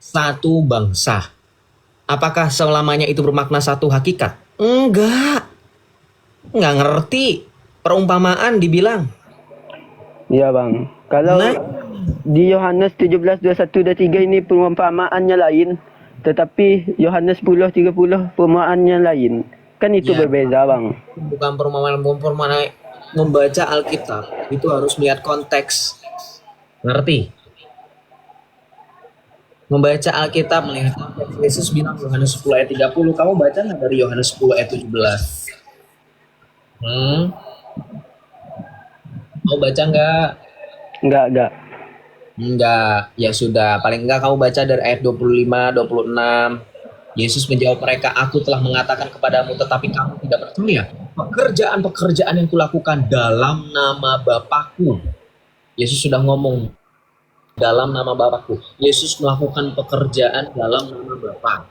satu bangsa. Apakah selamanya itu bermakna satu hakikat? Enggak ngerti. Perumpamaan dibilang. Ya bang. Kalau Nah, di Yohanes 17:21-23 ini perumpamaannya lain, tetapi Yohanes 10:30 perumpamaannya lain. Kan itu ya, berbeza bang. bukan perumpamaan. Membaca Alkitab itu harus melihat konteks. Ngerti? Membaca Alkitab melihat konteks. Yesus bilang Yohanes 10 ayat 30. Kamu baca nggak dari Yohanes 10 ayat 17? Mau baca nggak? Enggak. Enggak, ya sudah. Paling enggak kamu baca dari ayat 25, 26. Yesus menjawab mereka, aku telah mengatakan kepadamu, tetapi kamu tidak percaya. Pekerjaan-pekerjaan yang kulakukan dalam nama Bapakku. Yesus sudah ngomong, dalam nama Bapakku. Yesus melakukan pekerjaan dalam nama Bapa.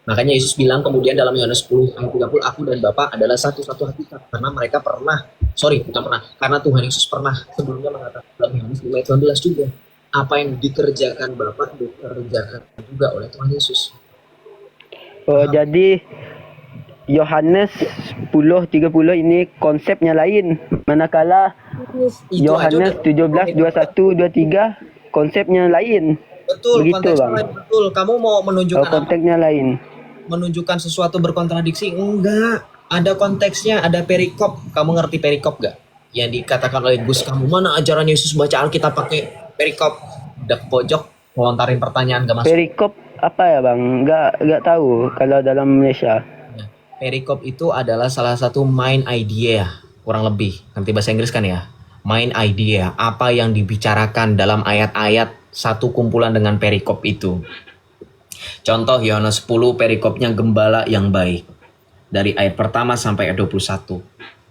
Makanya Yesus bilang kemudian dalam Yohanes 10 ayat 30, aku dan Bapa adalah satu-satu hakikat. Karena mereka pernah, karena Tuhan Yesus pernah sebelumnya mengatakan dalam Yohanes 5 ayat 19 juga, apa yang dikerjakan Bapa dikerjakan juga oleh Tuhan Yesus. Oh, jadi Yohanes 10:30 ini konsepnya lain. Manakala Itu aja Yohanes 17:21-23 konsepnya lain. betul, Begitu konteksnya bang. lain, betul. Kamu mau menunjukkan apa? Konteksnya lain. Menunjukkan sesuatu berkontradiksi? Enggak. Ada konteksnya, ada perikop. Kamu ngerti perikop gak? Yang dikatakan oleh Gus, kamu mana ajaran Yesus baca Alkitab pakai perikop? Udah ke pojok, ngelontarin pertanyaan gak masuk. Perikop apa ya bang? Enggak tahu kalau dalam Malaysia. Nah, perikop itu adalah salah satu main idea, kurang lebih. Nanti bahasa Inggris kan ya? Main idea, apa yang dibicarakan dalam ayat-ayat satu kumpulan dengan perikop itu. Contoh Yohanes 10 perikopnya gembala yang baik. Dari ayat pertama sampai ayat 21.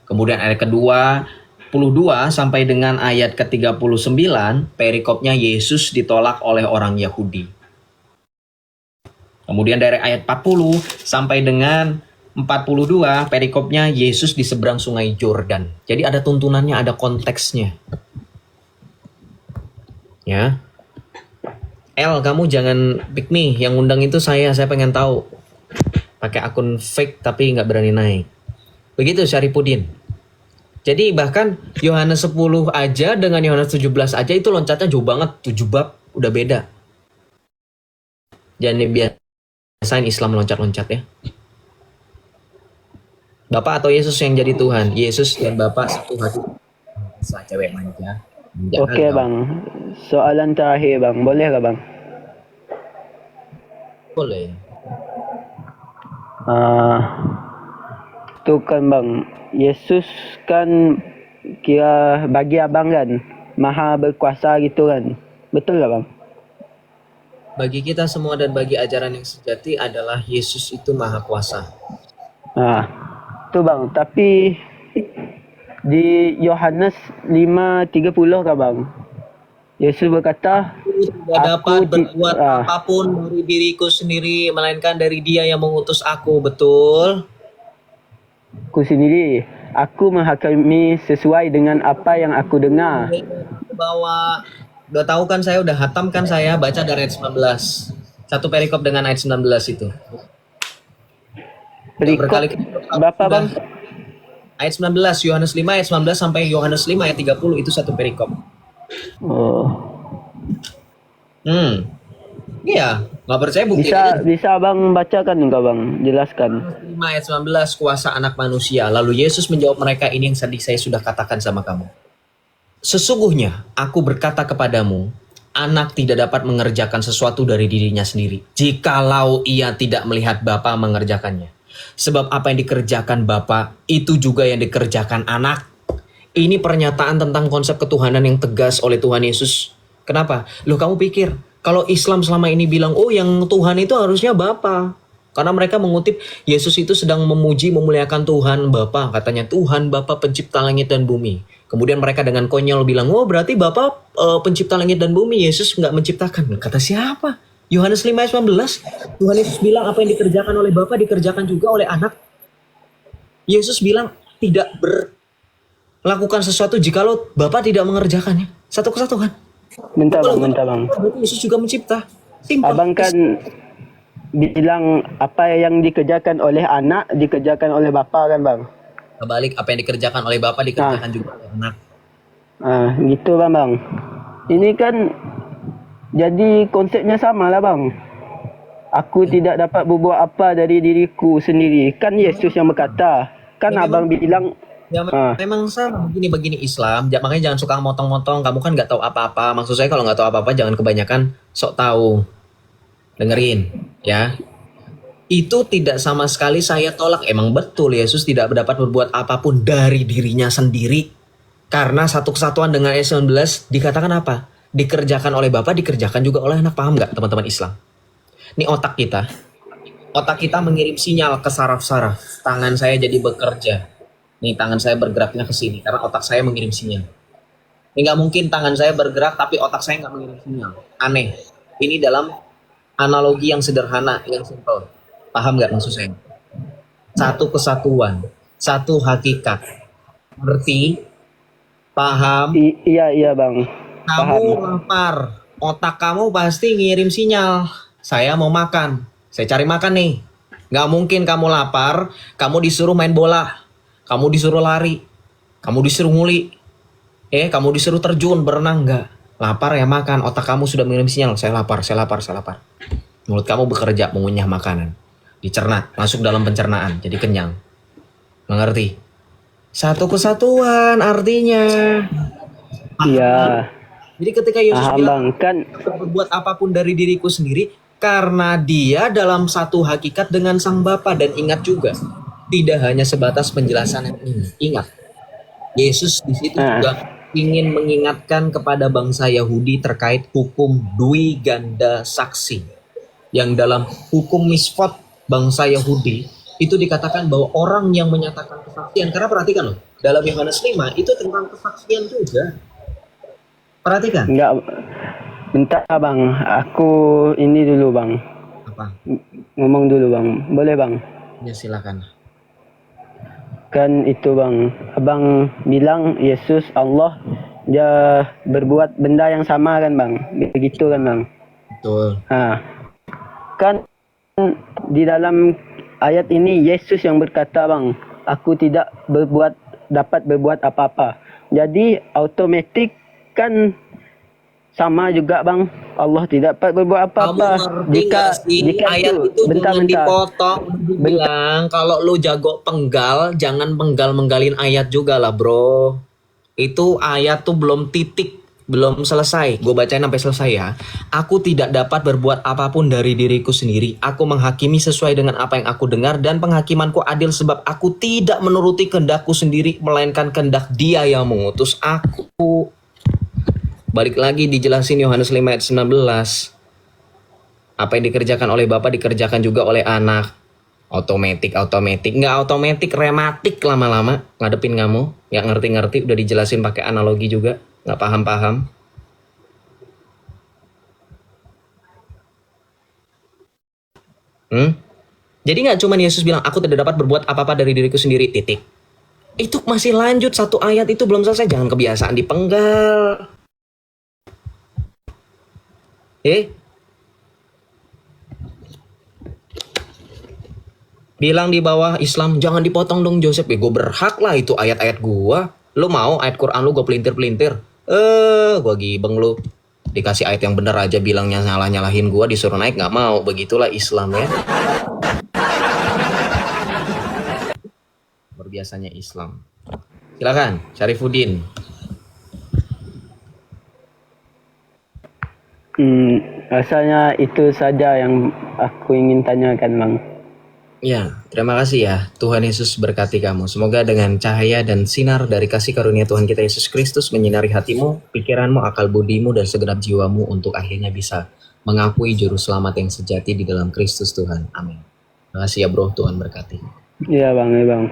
Kemudian ayat kedua 22 sampai dengan ayat ke-39 perikopnya Yesus ditolak oleh orang Yahudi. Kemudian dari ayat 40 sampai dengan 42 perikopnya Yesus di seberang sungai Jordan. Jadi ada tuntunannya, ada konteksnya. Ya. Kamu jangan pick me. Yang undang itu saya pengen tahu. Pakai akun fake tapi nggak berani naik. Begitu Syarifudin. Jadi bahkan Yohanes 10 aja dengan Yohanes 17 aja itu loncatnya jauh banget. 7 bab udah beda. Jangan biasain Islam loncat-loncat ya. Bapak atau Yesus yang jadi Tuhan? Yesus dan Bapak satu hati. Bisa cewek manja. Oke bang. Soalan terakhir bang. Boleh gak bang? Boleh. Tuh kan bang. Yesus kan kira bagi abang kan maha berkuasa gitu kan. Betul gak bang? Bagi kita semua dan bagi ajaran yang sejati adalah Yesus itu maha kuasa. Tuh bang. Tapi di Yohanes 5:30 kan bang? Yesus berkata, tidak dapat berbuat apapun dari diriku sendiri, melainkan dari Dia yang mengutus aku. Betul? Aku sendiri, aku menghakimi sesuai dengan apa yang aku dengar. Bahwa udah tahu kan saya, udah hatam kan saya, baca dari ayat 19. Satu perikop dengan ayat 19 itu. Perikop berapa bang? Ayat 19, Yohanes 5 ayat 19 sampai Yohanes 5 ayat 30 itu satu perikop. Iya, nggak percaya bukti. Bisa abang bacakan enggak bang? Jelaskan. 5 ayat 19 kuasa anak manusia. Lalu Yesus menjawab mereka, ini yang tadi saya sudah katakan sama kamu. Sesungguhnya aku berkata kepadamu, anak tidak dapat mengerjakan sesuatu dari dirinya sendiri, jikalau ia tidak melihat Bapa mengerjakannya. Sebab apa yang dikerjakan Bapa, itu juga yang dikerjakan anak. Ini pernyataan tentang konsep ketuhanan yang tegas oleh Tuhan Yesus. Kenapa? Loh kamu pikir, kalau Islam selama ini bilang, oh yang Tuhan itu harusnya Bapa. Karena mereka mengutip, Yesus itu sedang memuji, memuliakan Tuhan Bapa. Katanya, Tuhan Bapa pencipta langit dan bumi. Kemudian mereka dengan konyol bilang, oh berarti Bapa pencipta langit dan bumi, Yesus nggak menciptakan. Kata siapa? Yohanes 5 ayat 19. Tuhan Yesus bilang apa yang dikerjakan oleh Bapa dikerjakan juga oleh anak. Yesus bilang tidak melakukan sesuatu jikalau Bapa tidak mengerjakannya. Satu kesatuan. Bentar bang. Berarti Yesus juga mencipta. Simple. Abang kan bilang apa yang dikerjakan oleh anak dikerjakan oleh bapa kan bang? Kebalik, apa yang dikerjakan oleh bapak dikerjakan juga oleh anak. Gitu bang. Ini kan jadi konsepnya sama lah bang. Aku tidak dapat berbuat apa dari diriku sendiri. Kan Yesus yang berkata. Kan Ya, abang memang bilang Ya ah, memang sama begini Islam. Makanya jangan suka motong-motong. Kamu kan nggak tahu apa-apa. Maksud saya kalau nggak tahu apa-apa jangan kebanyakan sok tahu. Dengerin ya. Itu tidak sama sekali saya tolak. Emang betul Yesus tidak dapat berbuat apapun dari dirinya sendiri. Karena satu kesatuan dengan Yesus 19 dikatakan apa? Dikerjakan oleh Bapa, dikerjakan juga oleh anak. Paham nggak teman-teman Islam? Ini otak kita. Otak kita mengirim sinyal ke saraf-saraf. Tangan saya jadi bekerja. Nih tangan saya bergeraknya ke sini karena otak saya mengirim sinyal. Ini nggak mungkin tangan saya bergerak tapi otak saya nggak mengirim sinyal. Aneh. Ini dalam analogi yang sederhana, yang simple. Paham nggak maksud saya? Satu kesatuan, satu hakikat. Ngerti? Paham? iya bang. Kamu Paham. lapar, otak kamu pasti ngirim sinyal. Saya mau makan, saya cari makan nih. Nggak mungkin kamu lapar, kamu disuruh main bola, kamu disuruh lari, kamu disuruh nguli, kamu disuruh terjun, berenang, nggak. Lapar ya makan, otak kamu sudah mengirim sinyal, saya lapar, saya lapar, saya lapar. Mulut kamu bekerja mengunyah makanan, dicerna, masuk dalam pencernaan, jadi kenyang. Mengerti? Satu kesatuan artinya. Iya. Jadi ketika Yesus Paham bilang bang. Kan berbuat apapun dari diriku sendiri karena dia dalam satu hakikat dengan Sang Bapa. Dan ingat juga tidak hanya sebatas penjelasan yang ini. Ingat Yesus di situ ah, juga ingin mengingatkan kepada bangsa Yahudi terkait hukum dui ganda saksi yang dalam hukum misfot bangsa Yahudi itu dikatakan bahwa orang yang menyatakan kesaksian, karena perhatikan loh dalam Yohanes 5 itu tentang kesaksian juga. Perhatikan enggak. Bentar bang. Aku ini dulu bang. apa? Ngomong dulu bang. Boleh bang? Ya silakan. Kan itu bang. Abang bilang Yesus Allah dia berbuat benda yang sama kan bang. Begitu kan bang. Betul. Kan di dalam ayat ini Yesus yang berkata bang, aku tidak dapat berbuat apa-apa. Jadi automatik kan sama juga bang, Allah tidak dapat berbuat Kamu apa-apa. ngerti nggak sih ayat itu jangan dipotong. Bilang kalau lu jago penggal jangan penggal-menggalin ayat juga lah bro. Itu ayat tuh belum titik, belum selesai. Gue bacain sampai selesai ya. Aku tidak dapat berbuat apapun dari diriku sendiri. Aku menghakimi sesuai dengan apa yang aku dengar dan penghakimanku adil sebab aku tidak menuruti kehendakku sendiri melainkan kehendak Dia yang mengutus aku. Balik lagi dijelasin Yohanes 5 ayat 19. Apa yang dikerjakan oleh Bapa dikerjakan juga oleh anak. Otomatik. Nggak otomatik, rematik lama-lama ngadepin kamu. Nggak ngerti-ngerti, udah dijelasin pakai analogi juga. Nggak paham-paham. Jadi nggak cuman Yesus bilang, aku tidak dapat berbuat apa-apa dari diriku sendiri, titik. Itu masih lanjut, satu ayat itu belum selesai. Jangan kebiasaan dipenggal. Bilang di bawah Islam, jangan dipotong dong Joseph. Gue berhak lah itu ayat-ayat gue. Lu mau ayat Quran lu gue pelintir-pelintir? Gue gibeng lu. Dikasih ayat yang bener aja bilangnya nyalahin gue, disuruh naik gak mau. Begitulah Islam ya. Berbiasanya Islam. Silakan, Syarifuddin. Rasanya itu saja yang aku ingin tanyakan bang. Ya, terima kasih ya. Tuhan Yesus berkati kamu. Semoga dengan cahaya dan sinar dari kasih karunia Tuhan kita Yesus Kristus menyinari hatimu, pikiranmu, akal budimu, dan segenap jiwamu untuk akhirnya bisa mengakui juru selamat yang sejati di dalam Kristus Tuhan. Amin. Terima kasih ya bro, Tuhan berkati. Iya bang, iya bang.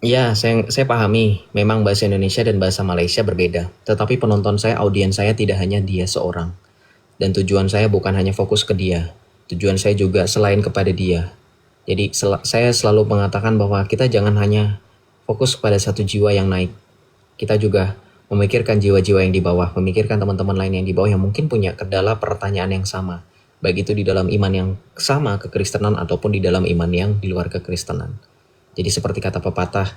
Ya, saya pahami. Memang bahasa Indonesia dan bahasa Malaysia berbeda. Tetapi penonton saya, audiens saya tidak hanya dia seorang. Dan tujuan saya bukan hanya fokus ke dia. Tujuan saya juga selain kepada dia. Jadi saya selalu mengatakan bahwa kita jangan hanya fokus pada satu jiwa yang naik. Kita juga memikirkan jiwa-jiwa yang di bawah, memikirkan teman-teman lain yang di bawah yang mungkin punya kendala pertanyaan yang sama, baik itu di dalam iman yang sama kekristenan ataupun di dalam iman yang di luar kekristenan. Jadi seperti kata pepatah,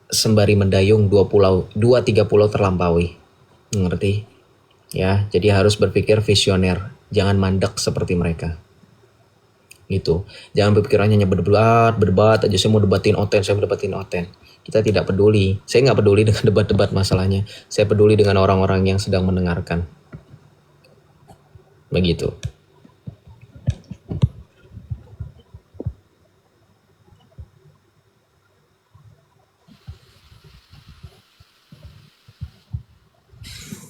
sembari mendayung dua tiga pulau terlampaui. Ngerti? Ya, jadi harus berpikir visioner, jangan mandek seperti mereka. Gitu. Jangan berpikirannya hanya berdebat aja, saya mau debatin Oten, saya mau debatin Oten. Kita tidak peduli. Saya nggak peduli dengan debat-debat masalahnya. Saya peduli dengan orang-orang yang sedang mendengarkan. Begitu.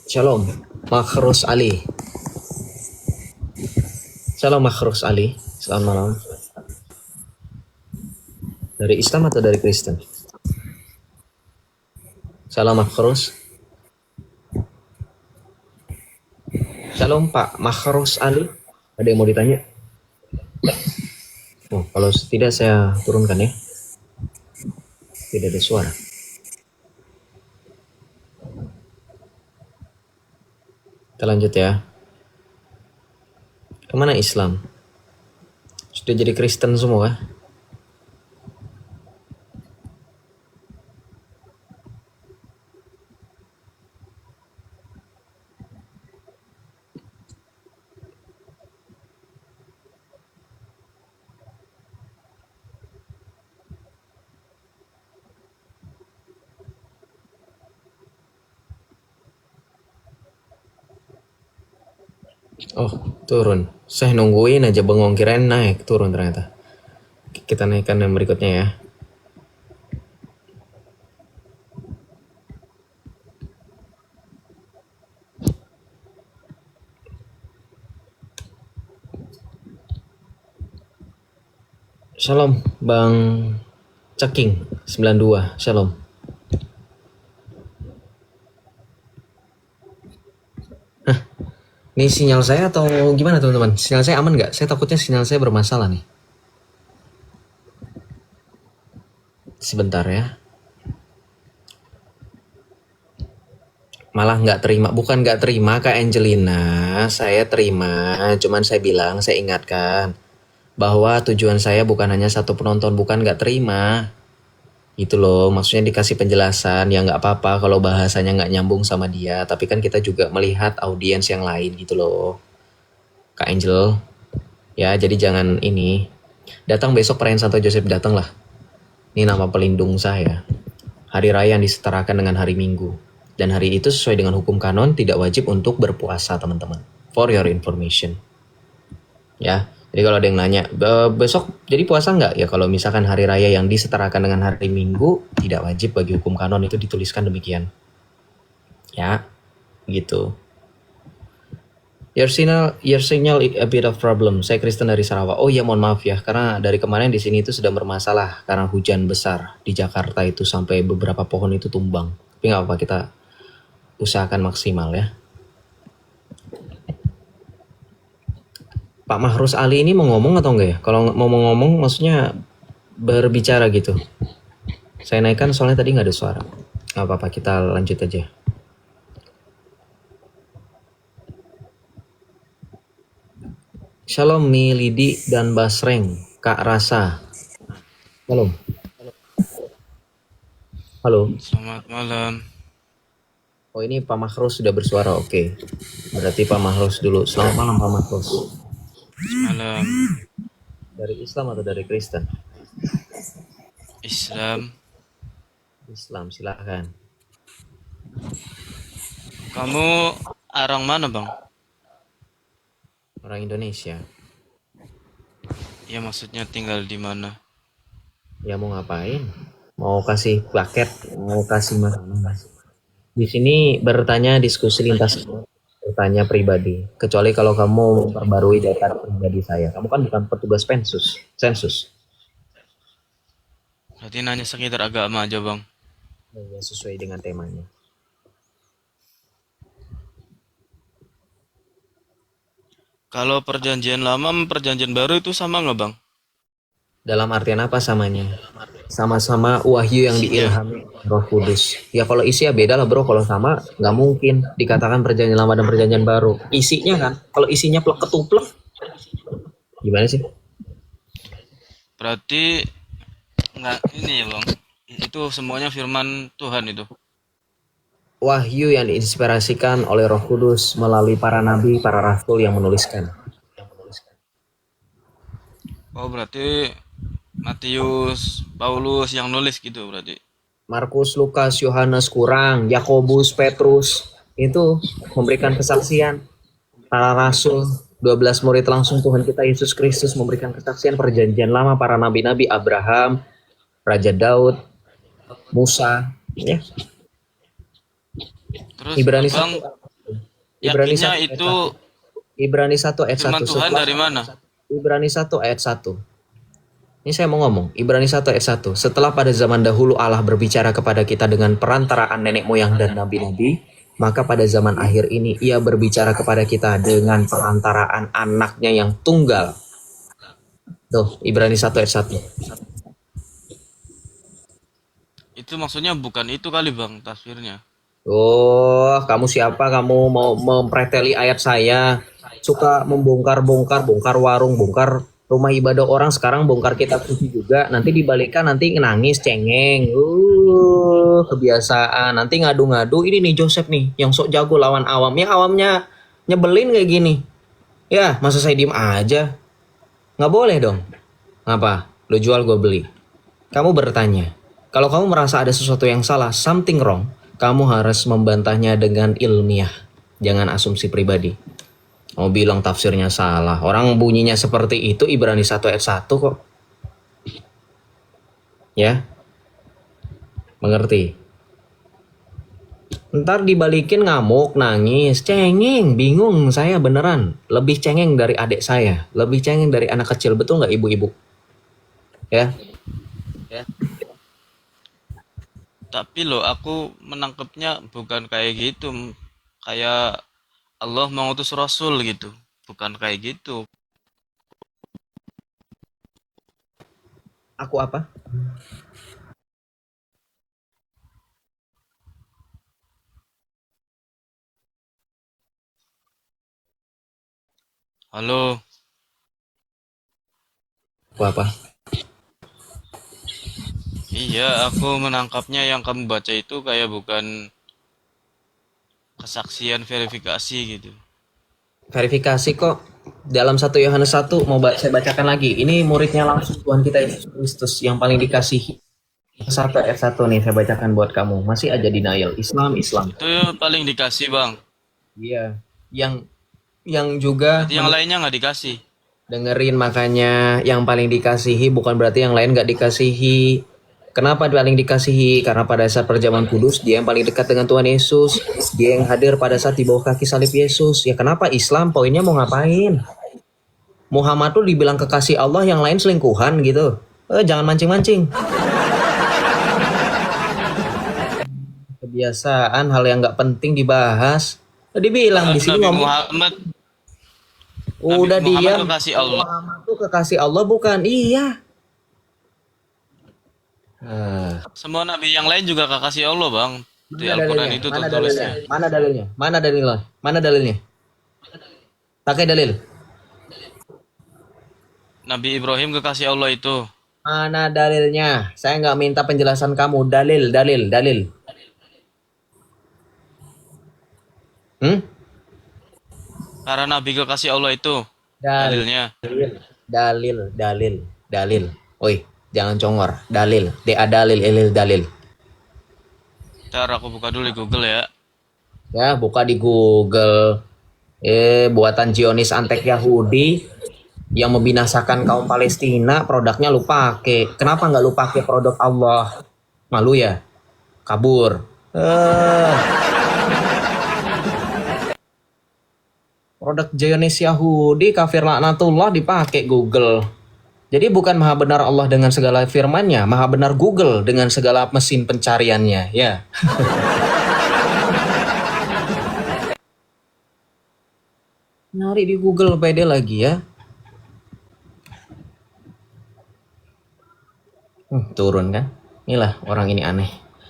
Shalom, Makhrus Ali. Shalom Makhrus Ali. Selamat malam. Dari Islam atau dari Kristen? Shalom Makhrus. Shalom Pak Makhrus Ali. Ada yang mau ditanya? Oh, kalau tidak saya turunkan ya. Tidak ada suara. Kita lanjut ya. Kemana Islam? Sudah jadi Kristen semua? Oh, turun. Saya nungguin aja bengong, kirain naik, turun ternyata. Kita naikkan yang berikutnya ya. Shalom, Bang Ceking 92. Shalom. Ini sinyal saya atau gimana teman-teman? Sinyal saya aman nggak? Saya takutnya sinyal saya bermasalah nih. Sebentar ya. Malah nggak terima, bukan nggak terima Kak Angelina, saya terima, cuman saya bilang, saya ingatkan bahwa tujuan saya bukan hanya satu penonton, bukan nggak terima. Gitu loh, maksudnya dikasih penjelasan, ya nggak apa-apa kalau bahasanya nggak nyambung sama dia, tapi kan kita juga melihat audiens yang lain gitu loh. Kak Angel, ya jadi jangan ini, datang besok perayaan Santo Joseph, datang lah. Ini nama pelindung saya. Hari raya yang disetarakan dengan hari Minggu. Dan hari itu sesuai dengan hukum kanon tidak wajib untuk berpuasa teman-teman. For your information. Ya, jadi kalau ada yang nanya, besok jadi puasa nggak? Ya kalau misalkan hari raya yang disetarakan dengan hari Minggu, tidak wajib bagi hukum kanon, itu dituliskan demikian. Ya, gitu. Your signal a bit of problem. Saya Kristen dari Sarawak. Oh iya, mohon maaf ya, karena dari kemarin di sini itu sedang bermasalah karena hujan besar di Jakarta itu sampai beberapa pohon itu tumbang. Tapi nggak apa-apa, kita usahakan maksimal ya. Pak Mahrus Ali ini mau ngomong atau enggak ya? Kalau mau ngomong maksudnya berbicara gitu. Saya naikkan soalnya tadi nggak ada suara. Nggak apa-apa, kita lanjut aja. Shalom Mi Lidi dan Basreng, Kak Rasa. Shalom. Halo. Selamat malam. Oh ini Pak Mahrus sudah bersuara, oke. Berarti Pak Mahrus dulu. Selamat malam Pak Mahrus. Malam. Dari Islam atau dari Kristen? Islam. Islam, silakan. Kamu orang mana, Bang? Orang Indonesia. Ya maksudnya tinggal di mana? Ya mau ngapain? Mau kasih paket, mau kasih makanan. Di sini bertanya diskusi lintas, bertanya pribadi. Kecuali kalau kamu memperbarui data pribadi saya. Kamu kan bukan petugas sensus. Berarti nanya sekitar agama aja, Bang. Ya, sesuai dengan temanya. Kalau perjanjian lama sama perjanjian baru itu sama nggak, Bang? Dalam artian apa samanya? Sama-sama wahyu yang Isinya. diilhami Roh Kudus. Ya kalau isi ya beda lah bro. Kalau sama nggak mungkin dikatakan perjanjian lama dan perjanjian baru. Isinya kan, kalau isinya plek ketuplek, gimana sih? Berarti nggak ini ya bang. Itu semuanya firman Tuhan itu. Wahyu yang diinspirasikan oleh Roh Kudus melalui para nabi, para rasul yang menuliskan. Oh berarti Matius, Paulus yang nulis gitu berarti. Markus, Lukas, Yohanes kurang, Yakobus, Petrus itu memberikan kesaksian. Para rasul, 12 murid langsung Tuhan kita Yesus Kristus memberikan kesaksian perjanjian lama para nabi-nabi Abraham, Raja Daud, Musa, ya. Terus Ibrani abang 1 Ibrani yakinnya 1 ayat itu 1. Ibrani 1 ayat 1. firman Tuhan dari mana? Ibrani 1 ayat 1. Ini saya mau ngomong, Ibrani 1 ayat 1. Setelah pada zaman dahulu Allah berbicara kepada kita dengan perantaraan nenek moyang dan nabi-nabi, maka pada zaman akhir ini ia berbicara kepada kita dengan perantaraan anaknya yang tunggal. Tuh, Ibrani 1 ayat 1. Itu maksudnya bukan itu kali bang tafsirnya. Oh, kamu siapa? Kamu mau mempreteli ayat saya? Suka membongkar-bongkar, bongkar warung, bongkar rumah ibadah orang, sekarang bongkar kitab suci juga. Nanti dibalikan, nanti nangis, cengeng. Kebiasaan. Nanti ngadu-ngadu. Ini nih Joseph nih, yang sok jago lawan awam. Ya awamnya nyebelin kayak gini. Ya, masa saya diem aja? Nggak boleh dong. Ngapa? Lo jual gue beli. Kamu bertanya. Kalau kamu merasa ada sesuatu yang salah, something wrong, kamu harus membantahnya dengan ilmiah. Jangan asumsi pribadi. Mau bilang tafsirnya salah. Orang bunyinya seperti itu Ibrani 1 ayat 1 kok. Ya, mengerti? Ntar dibalikin ngamuk, nangis, cengeng, bingung saya beneran. Lebih cengeng dari adik saya. Lebih cengeng dari anak kecil. Betul nggak ibu-ibu? Ya. Tapi loh aku menangkapnya bukan kayak gitu. Kayak Allah mengutus Rasul gitu. Bukan kayak gitu. Aku apa? Halo, Aku apa? iya aku menangkapnya yang kamu baca itu kayak bukan kesaksian verifikasi gitu. Verifikasi kok. Dalam 1 Yohanes 1 mau saya bacakan lagi. Ini muridnya langsung Tuhan kita Yesus Kristus yang paling dikasihi. 1 ayat 1 nih saya bacakan buat kamu. Masih aja denial. Islam, Islam. Itu paling dikasih bang. Iya. Yang juga Berarti yang lainnya nggak dikasih. dengerin, makanya yang paling dikasihi bukan berarti yang lain gak dikasihi. Kenapa paling dikasihi? Karena pada saat perjamuan kudus dia yang paling dekat dengan Tuhan Yesus. Dia yang hadir pada saat di bawah kaki salib Yesus. Ya kenapa Islam poinnya mau ngapain? Muhammad tuh dibilang kekasih Allah, yang lain selingkuhan gitu. Jangan mancing-mancing. Kebiasaan hal yang nggak penting dibahas. Dibilang di sini Nabi ngomong Muhammad, udah Nabi Muhammad diam. kekasih Allah. Muhammad tuh kekasih Allah bukan? Iya. Semua nabi yang lain juga kekasih Allah bang. Di Mana Al-Quran dalilnya? itu Mana tertulisnya. dalilnya? Mana dalilnya? Mana dalilnya? Mana dalilnya? Pakai dalil. Nabi Ibrahim kekasih Allah itu. Mana dalilnya? Saya nggak minta penjelasan kamu. Dalil, dalil, dalil. Hmm? Para nabi kekasih Allah itu. Dalil, Dalilnya. dalil, dalil, dalil. Oi, jangan congor. Dalil, dalil, ilil dalil. Ntar aku buka dulu di Google ya. Ya, buka di Google. Buatan Zionis antek Yahudi yang membinasakan kaum Palestina, produknya lu pakai. Kenapa nggak lu pakai produk Allah? Malu ya? Kabur. Produk Zionis Yahudi, kafir laknatullah dipakai Google. Jadi bukan maha benar Allah dengan segala firman-Nya, maha benar Google dengan segala mesin pencariannya, ya. Nyari di Google pede lagi ya. Turun kan? Inilah orang ini aneh.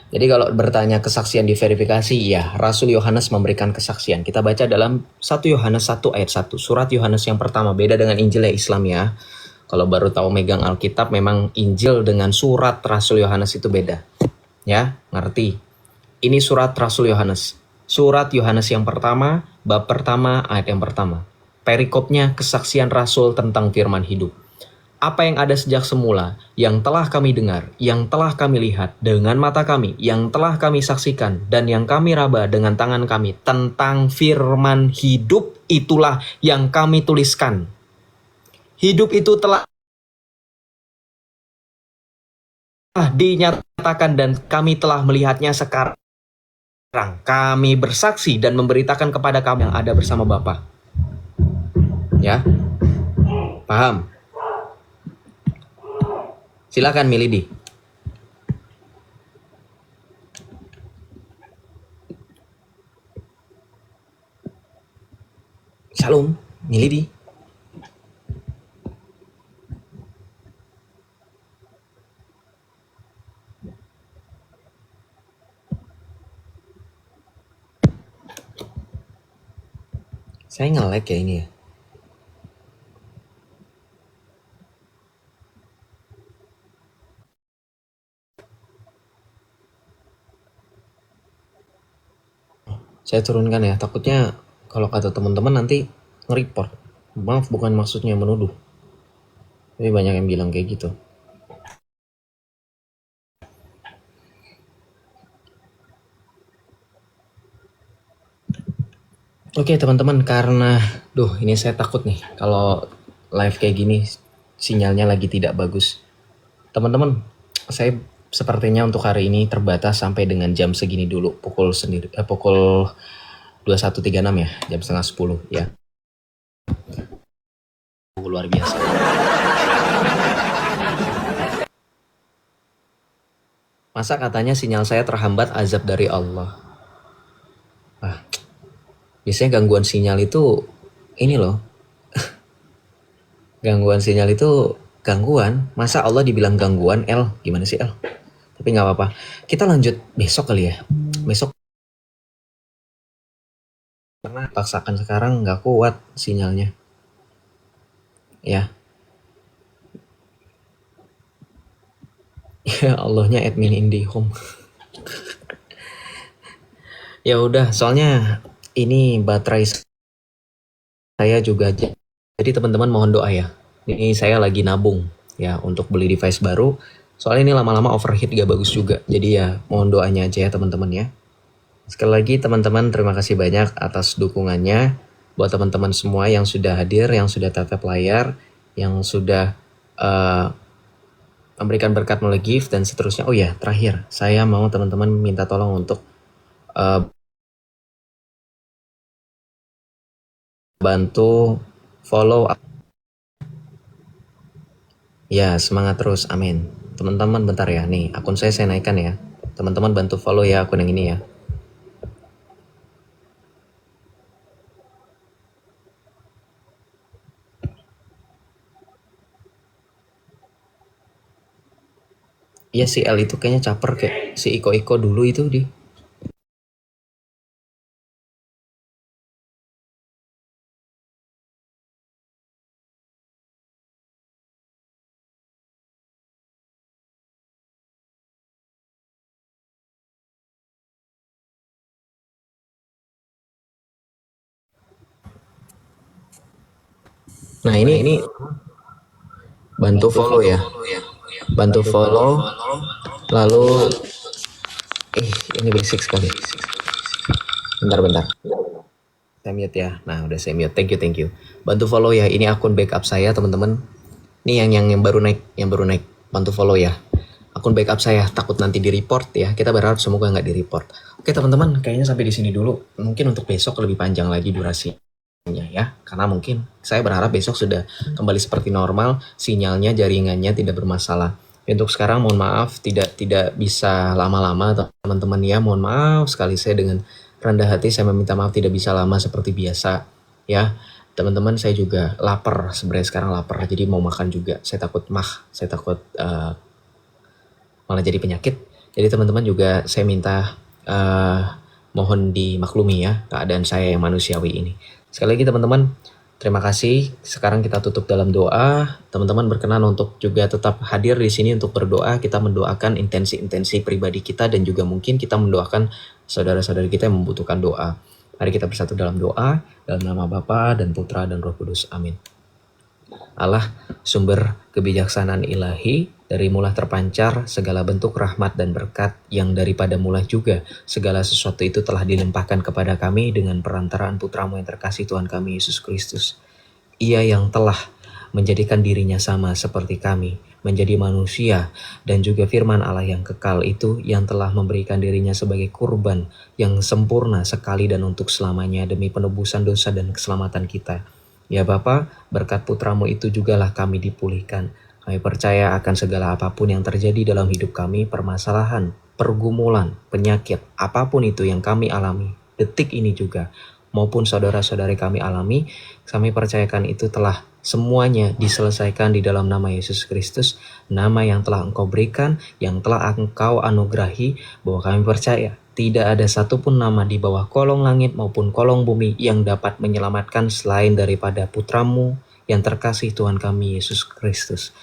Jadi kalau bertanya kesaksian diverifikasi, ya Rasul Yohanes memberikan kesaksian. Kita baca dalam 1 Yohanes 1 ayat 1. Surat Yohanes yang pertama, beda dengan Injil ya Islam ya. Kalau baru tahu megang Alkitab, memang Injil dengan surat Rasul Yohanes itu beda. Ya, ngerti? Ini surat Rasul Yohanes. Surat Yohanes yang pertama, bab pertama, ayat yang pertama. Perikopnya kesaksian Rasul tentang firman hidup. Apa yang ada sejak semula, yang telah kami dengar, yang telah kami lihat dengan mata kami, yang telah kami saksikan, dan yang kami raba dengan tangan kami tentang firman hidup, itulah yang kami tuliskan. Hidup itu telah dinyatakan dan kami telah melihatnya sekarang. Kami bersaksi dan memberitakan kepada kamu yang ada bersama Bapa. Ya, paham? Silakan Milidi. Shalom, Milidi. Saya nge-lag ya ini ya. Saya turunkan ya, takutnya kalau kata teman-teman nanti nge-report. Maaf, bukan maksudnya menuduh. Tapi banyak yang bilang kayak gitu. Oke teman-teman, karena ini saya takut nih kalau live kayak gini sinyalnya lagi tidak bagus. Teman-teman, saya sepertinya untuk hari ini terbatas sampai dengan jam segini dulu, pukul 21.36 ya, jam setengah 10 ya. Luar biasa. Masa katanya sinyal saya terhambat, azab dari Allah. Biasanya gangguan sinyal itu ini loh. Gangguan sinyal itu gangguan. Masa Allah dibilang gangguan, El? Gimana sih, El? Tapi nggak apa-apa. Kita lanjut besok kali ya. Besok. Karena paksakan sekarang nggak kuat sinyalnya. Ya. Ya Allahnya admin IndiHome. Ya udah, soalnya ini baterai saya juga. Jadi teman-teman mohon doa ya. Ini saya lagi nabung ya untuk beli device baru. Soalnya ini lama-lama overheat gak bagus juga. Jadi ya mohon doanya aja ya teman-teman ya. Sekali lagi teman-teman terima kasih banyak atas dukungannya. Buat teman-teman semua yang sudah hadir, yang sudah tatap layar, yang sudah memberikan berkat melalui gift dan seterusnya. Oh ya, terakhir saya mau teman-teman minta tolong untuk bantu follow. Ya, semangat terus. Amin. Teman-teman bentar ya. Nih, akun saya naikkan ya. Teman-teman bantu follow ya akun yang ini ya. Iya si L itu kayaknya caper kayak si Iko dulu itu di. Nah ini bantu follow ya. Bantu follow. Lalu ini berisik sekali. Bentar. Saya mute ya. Nah udah saya mute. Thank you. Bantu follow ya. Ini akun backup saya teman-teman. Ini yang baru naik. Bantu follow ya. Akun backup saya, takut nanti di report ya. Kita berharap semoga nggak di report. Oke teman-teman, kayaknya sampai di sini dulu. Mungkin untuk besok lebih panjang lagi durasinya ya. Karena mungkin saya berharap besok sudah kembali seperti normal, sinyalnya, jaringannya tidak bermasalah. Untuk sekarang mohon maaf tidak bisa lama-lama teman-teman ya. Mohon maaf sekali, saya dengan rendah hati saya meminta maaf tidak bisa lama seperti biasa ya. Teman-teman saya juga lapar, sebenarnya sekarang lapar jadi mau makan juga. Saya takut malah jadi penyakit. Jadi teman-teman juga saya minta mohon dimaklumi ya keadaan saya yang manusiawi ini. Sekali lagi teman-teman, terima kasih. Sekarang kita tutup dalam doa. Teman-teman berkenan untuk juga tetap hadir di sini untuk berdoa. Kita mendoakan intensi-intensi pribadi kita dan juga mungkin kita mendoakan saudara-saudari kita yang membutuhkan doa. Mari kita bersatu dalam doa, dalam nama Bapa dan Putra dan Roh Kudus. Amin. Allah, sumber kebijaksanaan ilahi, dari mula terpancar segala bentuk rahmat dan berkat yang daripada mula juga segala sesuatu itu telah dilimpahkan kepada kami dengan perantaraan Putramu yang terkasih Tuhan kami Yesus Kristus. Ia yang telah menjadikan dirinya sama seperti kami, menjadi manusia, dan juga firman Allah yang kekal itu yang telah memberikan dirinya sebagai kurban yang sempurna sekali dan untuk selamanya demi penebusan dosa dan keselamatan kita. Ya Bapa, berkat Putramu itu jugalah kami dipulihkan. Kami percaya akan segala apapun yang terjadi dalam hidup kami, permasalahan, pergumulan, penyakit, apapun itu yang kami alami, detik ini juga, maupun saudara-saudari kami alami, kami percayakan itu telah semuanya diselesaikan di dalam nama Yesus Kristus, nama yang telah Engkau berikan, yang telah Engkau anugerahi, bahwa kami percaya tidak ada satupun nama di bawah kolong langit maupun kolong bumi yang dapat menyelamatkan selain daripada Putramu yang terkasih Tuhan kami Yesus Kristus.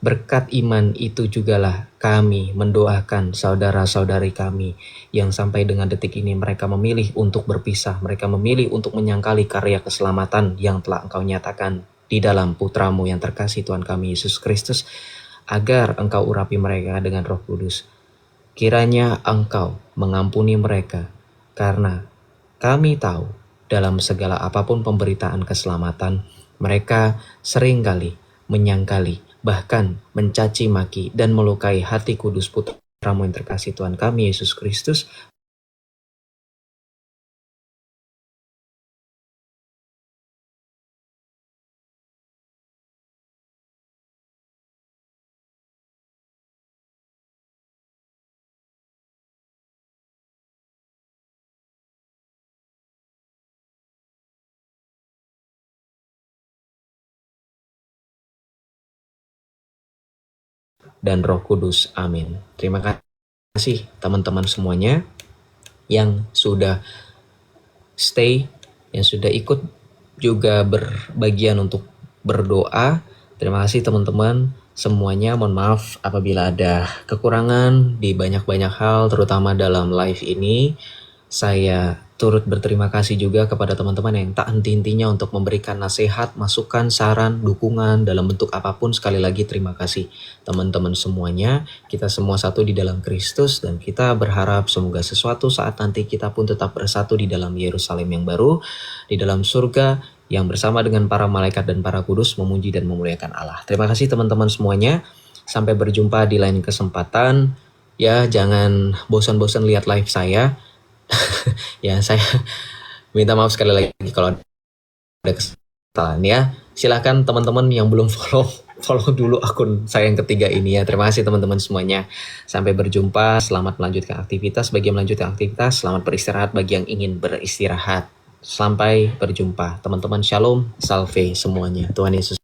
Berkat iman itu jugalah kami mendoakan saudara-saudari kami yang sampai dengan detik ini mereka memilih untuk berpisah, mereka memilih untuk menyangkali karya keselamatan yang telah Engkau nyatakan di dalam Putramu yang terkasih Tuhan kami Yesus Kristus, agar Engkau urapi mereka dengan Roh Kudus. Kiranya Engkau mengampuni mereka, karena kami tahu dalam segala apapun pemberitaan keselamatan, mereka seringkali menyangkali, bahkan mencaci maki dan melukai hati kudus Putramu yang terkasih Tuhan kami Yesus Kristus. Dan Roh Kudus. Amin. Terima kasih teman-teman semuanya yang sudah stay, yang sudah ikut juga berbagian untuk berdoa. Terima kasih teman-teman semuanya. Mohon maaf apabila ada kekurangan di banyak-banyak hal, terutama dalam live ini. Saya turut berterima kasih juga kepada teman-teman yang tak henti-hentinya untuk memberikan nasihat, masukan, saran, dukungan dalam bentuk apapun. Sekali lagi terima kasih teman-teman semuanya. Kita semua satu di dalam Kristus dan kita berharap semoga sesuatu saat nanti kita pun tetap bersatu di dalam Yerusalem yang baru, di dalam surga yang bersama dengan para malaikat dan para kudus memuji dan memuliakan Allah. Terima kasih teman-teman semuanya. Sampai berjumpa di lain kesempatan. Ya, jangan bosan-bosan lihat live saya. Ya, saya minta maaf sekali lagi kalau ada kesalahan ya. Silakan teman-teman yang belum follow dulu akun saya yang ketiga ini ya. Terima kasih teman-teman semuanya. Sampai berjumpa. Selamat melanjutkan aktivitas bagi yang melanjutkan aktivitas. Selamat beristirahat bagi yang ingin beristirahat. Sampai berjumpa teman-teman. Shalom, salve semuanya. Tuhan Yesus